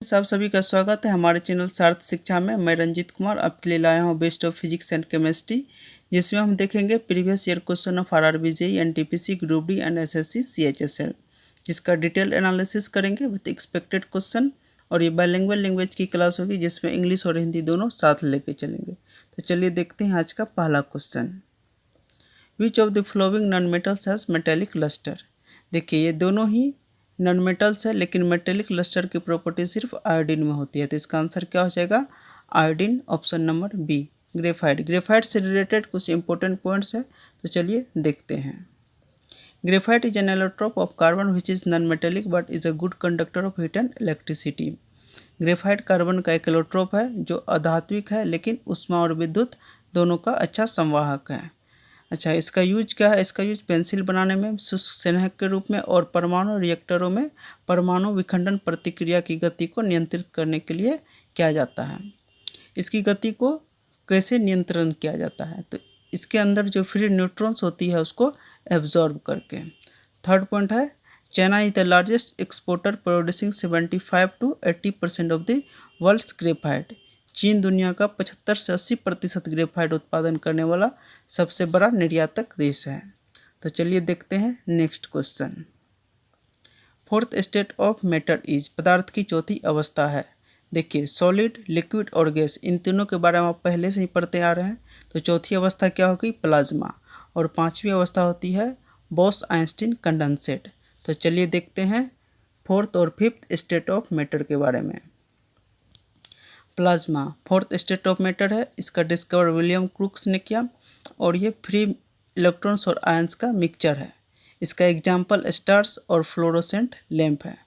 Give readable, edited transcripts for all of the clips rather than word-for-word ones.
आप सभी का स्वागत है हमारे चैनल सार्थ शिक्षा में। मैं रंजीत कुमार आपके लिए लाया हूं best of physics and chemistry, जिसमें हम देखेंगे previous year question of RRB JEE NTPC group D and SSC CHSL, जिसका डिटेल एनालिसिस करेंगे विद एक्सपेक्टेड क्वेश्चन। और ये बाइलिंगुअल लैंग्वेज की क्लास होगी, जिसमें इंग्लिश और हिंदी दोनों साथ लेके चलेंगे। तो चलिए देखते हैं आज का पहला question. Which of the following non metals has metallic lustre. देखिए ये दोनों ही नॉन मेटल्स है, लेकिन मेटेलिक लस्टर की प्रॉपर्टी सिर्फ आयोडीन में होती है। तो इसका आंसर क्या हो जाएगा? Iodine, option number B. Graphite, graphite से रिलेटेड कुछ इंपॉर्टेंट पॉइंट्स है, तो चलिए देखते हैं। Graphite is an allotrope of carbon which is non metallic but is a good conductor of heat and electricity. Graphite carbon का एक एलोट्रोप है जो अधात्विक है, लेकिन ऊष्मा और विद्युत दोनों का अच्छा संवाहक है। अच्छा, इसका यूज क्या है? इसका यूज पेंसिल बनाने में, शुष्क संग्रहक के रूप में और परमाणु रिएक्टरों में परमाणु विखंडन प्रतिक्रिया की गति को नियंत्रित करने के लिए किया जाता है। इसकी गति को कैसे नियंत्रण किया जाता है? तो इसके अंदर जो फ्री न्यूट्रॉन्स होती है उसको एब्जॉर्ब करके। थर्ड पॉइंट है, China is the largest exporter producing 75 to 80% of the world's graphite. चीन दुनिया का 75 से 80% ग्रेफाइट उत्पादन करने वाला सबसे बड़ा निर्यातक देश है। तो चलिए देखते हैं next question. Fourth state of matter is, पदार्थ की चौथी अवस्था है। देखिए सॉलिड, लिक्विड और गैस, इन तीनों के बारे में आप पहले से ही पढ़ते आ रहे हैं। तो चौथी अवस्था क्या होगी? प्लाज्मा। और पांचवी अवस्था होती है बोस-आइंस्टीन कंडेंसेट। तो चलिए देखते हैं फोर्थ और फिफ्थ स्टेट ऑफ मैटर के बारे में। Plasma fourth state of matter है। इसका डिस्कवर विलियम क्रूक्स ने किया, और ये फ्री इलेक्ट्रॉन्स और आयंस का मिक्सचर है। इसका एग्जाम्पल स्टार्स और फ्लोरोसेंट लैंप है।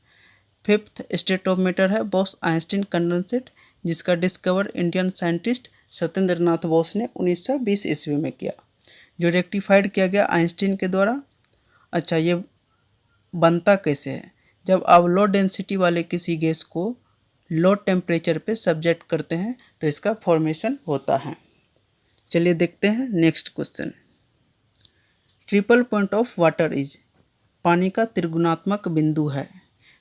फिफ्थ स्टेट ऑफ मैटर है बोस-आइंस्टीन कंडेंसेट, जिसका discover Indian scientist Satyendra Nath Bose ने 1920 ईस्वी में किया, जो रेक्टिफाइड किया गया आइंस्टीन के द्वारा। अच्छा, ये बनता कैसे है? जब आप लो डेंसिटी वाले किसी गैस को लो टेम्परेचर पे सब्जेक्ट करते हैं तो इसका फॉर्मेशन होता है। चलिए देखते हैं next question. Triple point of water is, पानी का त्रिगुणात्मक बिंदु है।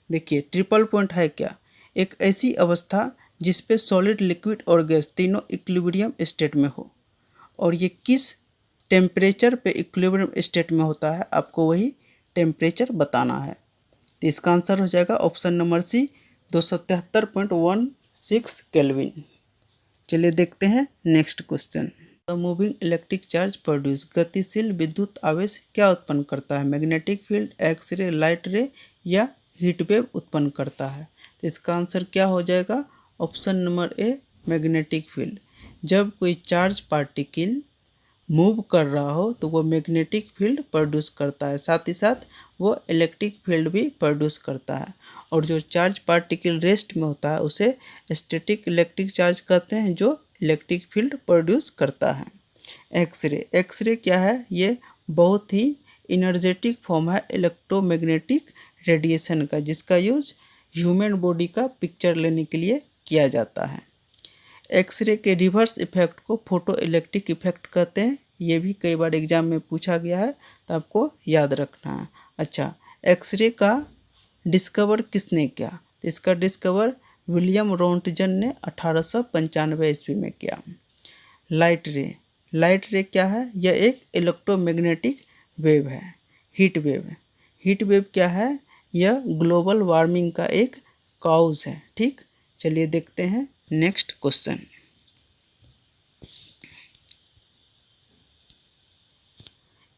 देखिए ट्रिपल पॉइंट है क्या? एक ऐसी अवस्था जिसपे सॉलिड, लिक्विड और गैस तीनों इक्विलिब्रियम स्टेट में हो। और ये किस टेम्परेचर पे इक्विलिब्रियम स्टेट में होता है, आपको वही टेम्परेचर बताना है। तो इसका आंसर हो जाएगा ऑप्शन नंबर सी, 273.16 केल्विन। चलिए देखते हैं next question. Moving electric charge produce, गतिशील विद्युत आवेश क्या उत्पन्न करता है? मैग्नेटिक फील्ड, एक्सरे, लाइट रे या हीट वेव उत्पन्न करता है? तो इसका आंसर क्या हो जाएगा? Option number A, magnetic field. जब कोई चार्ज पार्टिकल मूव कर रहा हो तो वो मैग्नेटिक फील्ड प्रोड्यूस करता है, साथ ही साथ वो इलेक्ट्रिक फील्ड भी प्रोड्यूस करता है। और जो चार्ज पार्टिकल रेस्ट में होता है उसे स्टैटिक इलेक्ट्रिक चार्ज कहते हैं, जो इलेक्ट्रिक फील्ड प्रोड्यूस करता है। एक्सरे, एक्सरे क्या है? ये बहुत ही इनर्जेटिक फॉर्म है इलेक्ट्रोमैग्नेटिक रेडिएशन का, जिसका यूज ह्यूमन बॉडी का पिक्चर लेने के लिए किया जाता है। एक्सरे के रिवर्स इफेक्ट को फोटो इलेक्ट्रिक इफेक्ट कहते हैं। ये भी कई बार एग्जाम में पूछा गया है, तो आपको याद रखना है। अच्छा, एक्सरे का डिस्कवर किसने किया? तो इसका डिस्कवर विलियम रोंटगन ने 1895 ईस्वी में किया। लाइट रे, लाइट रे क्या है? यह एक इलेक्ट्रोमैग्नेटिक वेव है। हीट वेव, हीट वेव क्या है? यह ग्लोबल वार्मिंग का एक कॉज है। ठीक, चलिए देखते हैं next question.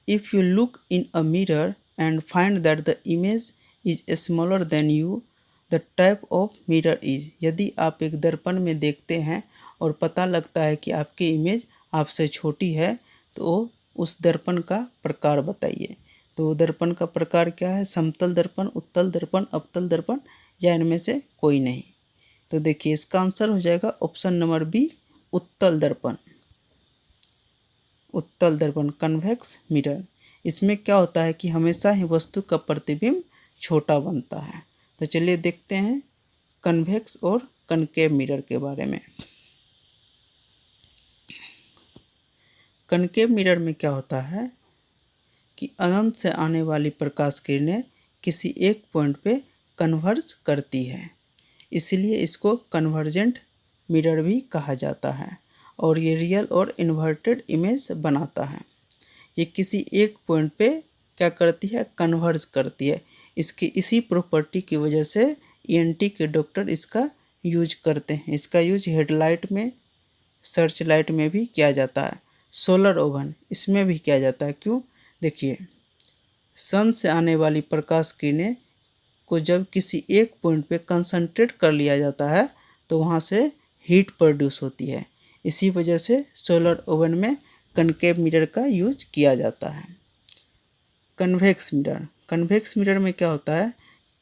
If you look in a mirror and find that the image is smaller than you, the type of mirror is। यदि आप एक दर्पण में देखते हैं और पता लगता है कि आपकी इमेज आपसे छोटी है, तो उस दर्पण का प्रकार बताइए। तो दर्पण का प्रकार क्या है? समतल दर्पण, उत्तल दर्पण, अवतल दर्पण, या इनमें से कोई नहीं? तो देखिए इसका आंसर हो जाएगा ऑप्शन नंबर बी, उत्तल दर्पण। उत्तल दर्पण, कन्वेक्स मिरर। इसमें क्या होता है कि हमेशा ही वस्तु का प्रतिबिंब छोटा बनता है। तो चलिए देखते हैं कन्वेक्स और कनकेव मिरर के बारे में। कनकेव मिरर में क्या होता है कि अनंत से आने वाली प्रकाश किरणें किसी एक पॉइंट पे कन्वर्ज करती है। इसलिए इसको कन्वर्जेंट मिरर भी कहा जाता है और ये रियल और इन्वर्टेड इमेज बनाता है। ये किसी एक पॉइंट पे क्या करती है, कन्वर्ज करती है। इसकी इसी प्रॉपर्टी की वजह से ईएनटी के डॉक्टर इसका यूज करते हैं। इसका यूज हेडलाइट में, सर्च लाइट में भी किया जाता है। सोलर ओवन इसमें भी किया जाता है। क्यों? देखिए, सन से आने वाली प्रकाश किरणें को जब किसी एक पॉइंट पे कंसंट्रेट कर लिया जाता है तो वहाँ से हीट प्रोड्यूस होती है। इसी वजह से सोलर ओवन में कनकेव मिरर का यूज किया जाता है। कन्वेक्स मिरर, कन्वेक्स मिरर में क्या होता है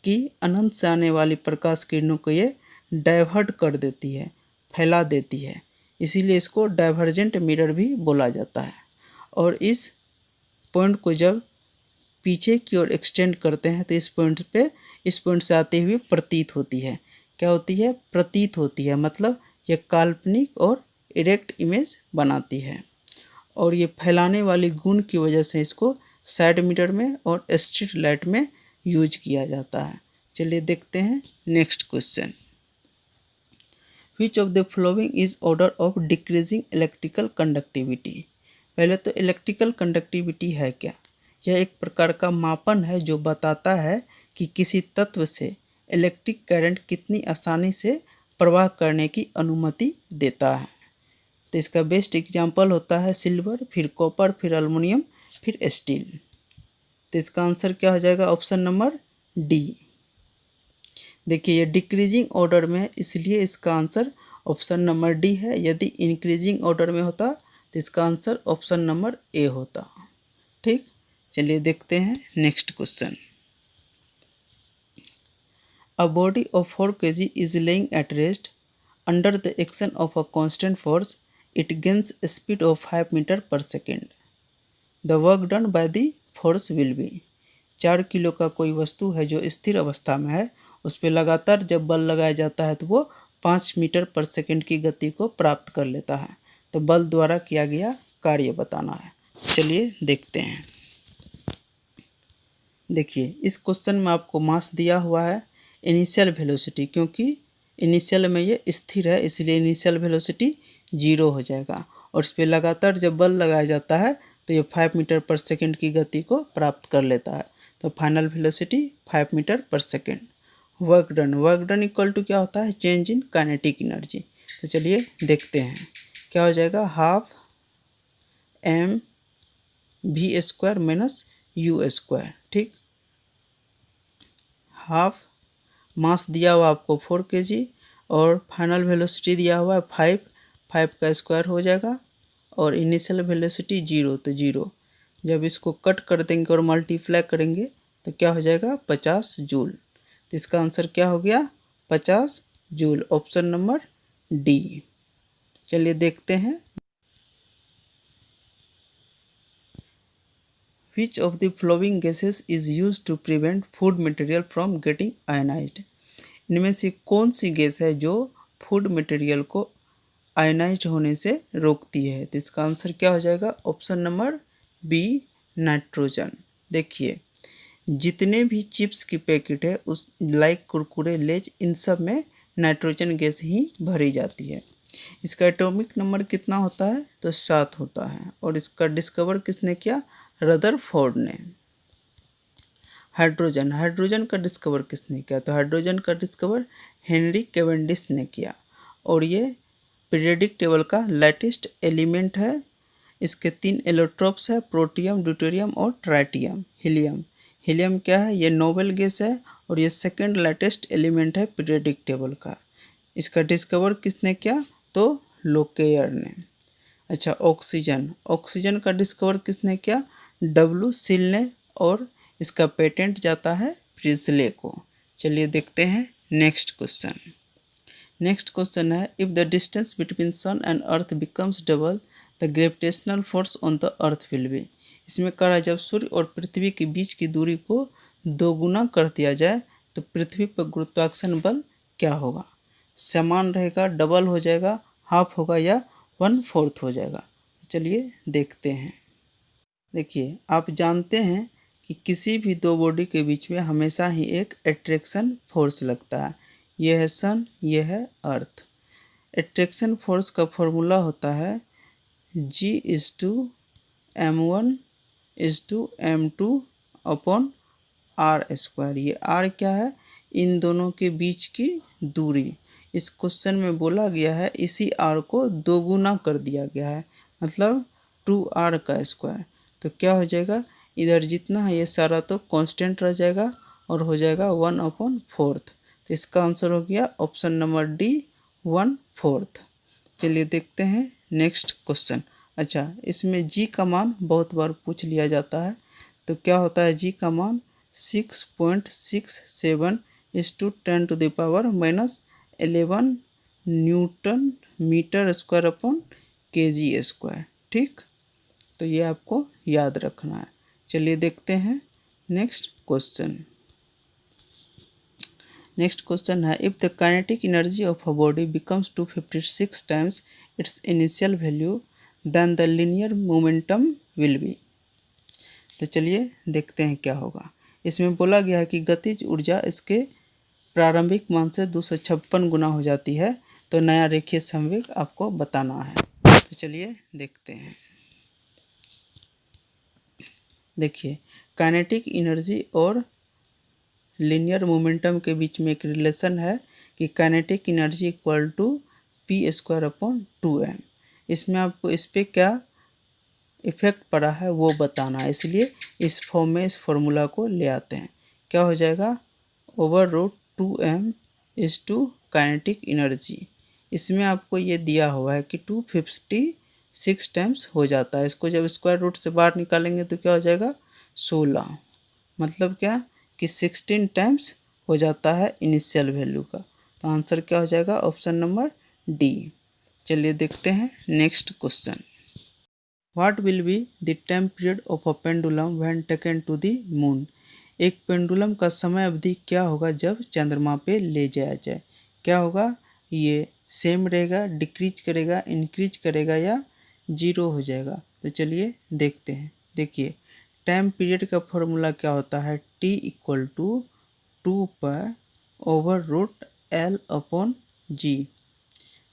कि अनंत से आने वाली प्रकाश किरणों को ये डाइवर्ट कर देती है, फैला देती है, इसीलिए इसको डाइवर्जेंट मिरर भी बोला जाता है। और इस पॉइंट को जब पीछे की ओर एक्सटेंड करते हैं तो इस पॉइंट से आते हुए प्रतीत होती है। क्या होती है? प्रतीत होती है, मतलब यह काल्पनिक और इरेक्ट इमेज बनाती है। और ये फैलाने वाली गुण की वजह से इसको साइड मिरर में और स्ट्रीट लाइट में यूज किया जाता है। चलिए देखते हैं next question. Which of the following is order of decreasing electrical conductivity. पहले तो इलेक्ट्रिकल कंडक्टिविटी है क्या? यह एक प्रकार का मापन है जो बताता है कि किसी तत्व से इलेक्ट्रिक करंट कितनी आसानी से प्रवाह करने की अनुमति देता है। तो इसका बेस्ट एग्जाम्पल होता है सिल्वर, फिर कॉपर, फिर एल्युमिनियम, फिर स्टील। तो इसका आंसर क्या हो जाएगा? Option number D. देखिए, ये डिक्रीजिंग ऑर्डर में है, इसलिए इसका आंसर ऑप्शन नंबर डी है। यदि इंक्रीजिंग ऑर्डर में होता तो इसका आंसर ऑप्शन नंबर ए होता। ठीक, चलिए देखते हैं next question. A body of 4 kg is laying at rest under the action of a constant force. It gains a speed of 5 meter per second. The work done by the force will be। 4 kilo का कोई वस्तु है जो स्थिर अवस्था में है, उस पर लगातार जब बल लगाया जाता है तो वो 5 मीटर पर सेकंड की गति को प्राप्त कर लेता है। तो बल द्वारा किया गया कार्य बताना है। चलिए देखते हैं। देखिए, इस क्वेश्चन में आपको मास दिया हुआ है इनिशियल वेलोसिटी, क्योंकि इनिशियल में ये स्थिर है इसलिए इनिशियल वेलोसिटी 0 हो जाएगा। और इस पर लगातार जब बल लगाया जाता है तो ये 5 मीटर पर सेकंड की गति को प्राप्त कर लेता है। तो फाइनल वेलोसिटी 5 मीटर पर second. Work done equal to क्या होता है? Change in kinetic energy. तो चलिए देखते हैं क्या हो जाएगा। Half m v square minus u square. ठीक, हाफ मास दिया हुआ आपको 4 kg और फाइनल वेलोसिटी दिया हुआ है 5 का स्क्वायर हो जाएगा और इनिशियल वेलोसिटी 0, तो 0। जब इसको कट कर देंगे और मल्टीप्लाई करेंगे तो क्या हो जाएगा? 50 जूल। तो इसका आंसर क्या हो गया? 50 जूल, ऑप्शन नंबर डी। चलिए देखते हैं। Which of the following gases is used to prevent food material from getting ionized? इनमें से कौन सी गैस है जो फूड मटेरियल को आयनाइज्ड होने से रोकती है? तो इसका आंसर क्या हो जाएगा? Option number B, nitrogen. देखिए, जितने भी चिप्स की पैकेट है उस लाइक कुरकुरे, लेज, इन सब में नाइट्रोजन गैस ही भरी जाती है। इसका एटॉमिक नंबर कितना होता है? तो 7 होता है। और इसका डिस्कवर किसने किया? रदरफोर्ड ने। हाइड्रोजन का डिस्कवर किसने किया? तो हाइड्रोजन का डिस्कवर हेनरी कैवेंडिश ने किया। और ये पीरियडिक टेबल का लाइटेस्ट एलिमेंट है। इसके 3 एलोट्रोप्स है, प्रोटियम, ड्यूटेरियम और ट्राइटियम। हीलियम क्या है? ये नोबेल गैस है और ये सेकंड लाइटेस्ट एलिमेंट है पीरियडिक टेबल का। इसका डिस्कवर किसने किया? तो लोकेयर ने। अच्छा, ऑक्सीजन का डिस्कवर किसने किया? डब्ल्यू सिल ने, और इसका पेटेंट जाता है प्रिस्ले को। चलिए देखते हैं नेक्स्ट क्वेश्चन है, if the distance between sun and earth becomes double the gravitational force on the earth will be. इसमें कह रहा है जब सूर्य और पृथ्वी के बीच की दूरी को 2 गुना कर दिया जाए तो पृथ्वी पर गुरुत्वाकर्षण बल क्या होगा? समान रहेगा, डबल हो जाएगा, हाफ होगा या 1/4 हो जाएगा? चलिए देखते हैं। देखिए, आप जानते हैं कि किसी भी 2 बॉडी के बीच में हमेशा ही एक अट्रैक्शन फोर्स लगता है। ये है सन, ये है अर्थ। एट्रैक्शन फोर्स का फॉर्मूला होता है G/m1/m2/r²। ये r क्या है? इन दोनों के बीच की दूरी। इस क्वेश्चन में बोला गया है इसी r को दोगुना कर दिया गया है, मतलब 2r का स्क्वायर। तो क्या हो जाएगा, इधर जितना है ये सारा तो कांस्टेंट रह जाएगा और हो जाएगा 1/4। तो इसका आंसर हो गया ऑप्शन नंबर डी, 1/4। चलिए देखते हैं नेक्स्ट क्वेश्चन। अच्छा, इसमें जी का मान बहुत बार पूछ लिया जाता है। तो क्या होता है जी का मान? 6.67 × 10⁻11 newton metre square upon kg square. ठीक, तो ये आपको याद रखना है। चलिए देखते हैं नेक्स्ट क्वेश्चन। नेक्स्ट क्वेश्चन है, if the kinetic energy of a body becomes 256 times its initial value then the linear momentum will be. तो चलिए देखते हैं क्या होगा। इसमें बोला गया है कि गतिज ऊर्जा इसके प्रारंभिक मान से 256 गुना हो जाती है। तो नया रेखीय संवेग आपको बताना है। तो चलिए देखते हैं। देखिए, काइनेटिक एनर्जी और लीनियर मोमेंटम के बीच में एक रिलेशन है कि kinetic energy equal to p²/2m। इसमें आपको इस पर क्या इफेक्ट पड़ा है वो बताना है, इसलिए इस फॉर्म में इस फॉर्मूला को ले आते हैं। क्या हो जाएगा? /2m kinetic energy. इसमें आपको ये दिया हुआ है कि 256 टाइम्स हो जाता है। इसको जब स्क्वायर रूट से बाहर निकालेंगे तो क्या हो जाएगा? 16। मतलब क्या कि 16 टाइम्स हो जाता है इनिशियल वैल्यू का। तो आंसर क्या हो जाएगा? Option number D. चलिए देखते हैं next question. What will be the time period of a pendulum when taken to the moon. एक पेंडुलम का समय अवधि क्या होगा जब चंद्रमा पे ले जाया जाए? क्या होगा? ये सेम रहेगा, डिक्रीज करेगा, इंक्रीज करेगा या जीरो हो जाएगा? तो चलिए देखते हैं। देखिए, टाइम पीरियड का फॉर्मूला क्या होता है? T = 2π/L/G।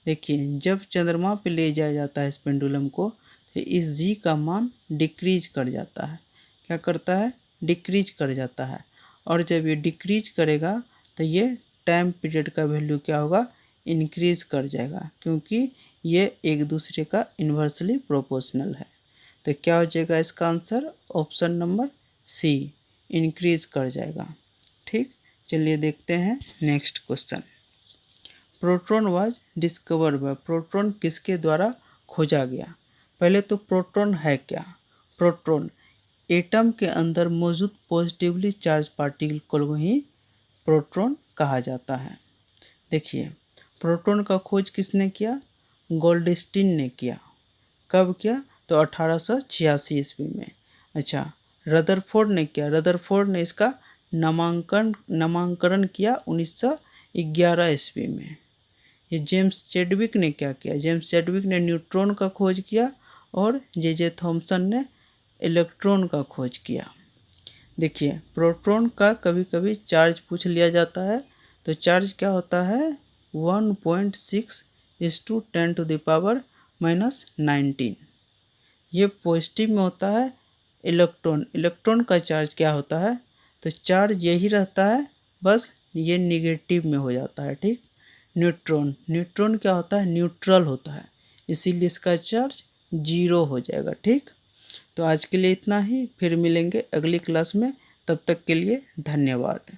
देखिए, जब चंद्रमा पे ले जाया जाता है इस पेंडुलम को, तो इस जी का मान डिक्रीज कर जाता है। क्या करता है? डिक्रीज कर जाता है। और जब ये डिक्रीज करेगा तो ये टाइम पीरियड का वैल्यू क्या होगा? इंक्रीज कर जाएगा, क्योंकि ये एक दूसरे का इन्वर्सली प्रोपोर्शनल है। तो क्या हो जाएगा इसका आंसर? ऑप्शन नंबर सी, इंक्रीज कर जाएगा। ठीक, चलिए देखते हैं next question. Proton was discovered by. Proton किसके द्वारा खोजा गया? पहले तो प्रोटॉन है क्या? प्रोटॉन एटम के अंदर मौजूद पॉजिटिवली चार्ज पार्टिकल को ही प्रोटॉन कहा जाता है। देखिए, प्रोटॉन का खोज किसने किया? गोल्डस्टीन ने किया। कब किया? तो 1886 ईस्वी में। अच्छा, रदरफोर्ड ने किया। रदरफोर्ड ने इसका नामांकन किया 1911 ईस्वी में। ये जेम्स चैडविक ने क्या किया? जेम्स चैडविक ने न्यूट्रॉन का खोज किया और जे थॉमसन ने इलेक्ट्रॉन का खोज किया। देखिए, प्रोटॉन का कभी कभी चार्ज पूछ लिया जाता है। तो चार्ज क्या होता है? 1.6 × 10⁻⁻19। ये पॉजिटिव में होता है। इलेक्ट्रॉन का चार्ज क्या होता है? तो चार्ज यही रहता है, बस ये निगेटिव में हो जाता है। ठीक, न्यूट्रॉन क्या होता है? न्यूट्रल होता है, इसीलिए इसका चार्ज 0 हो जाएगा। ठीक, तो आज के लिए इतना ही, फिर मिलेंगे अगली क्लास में। तब तक के लिए धन्यवाद।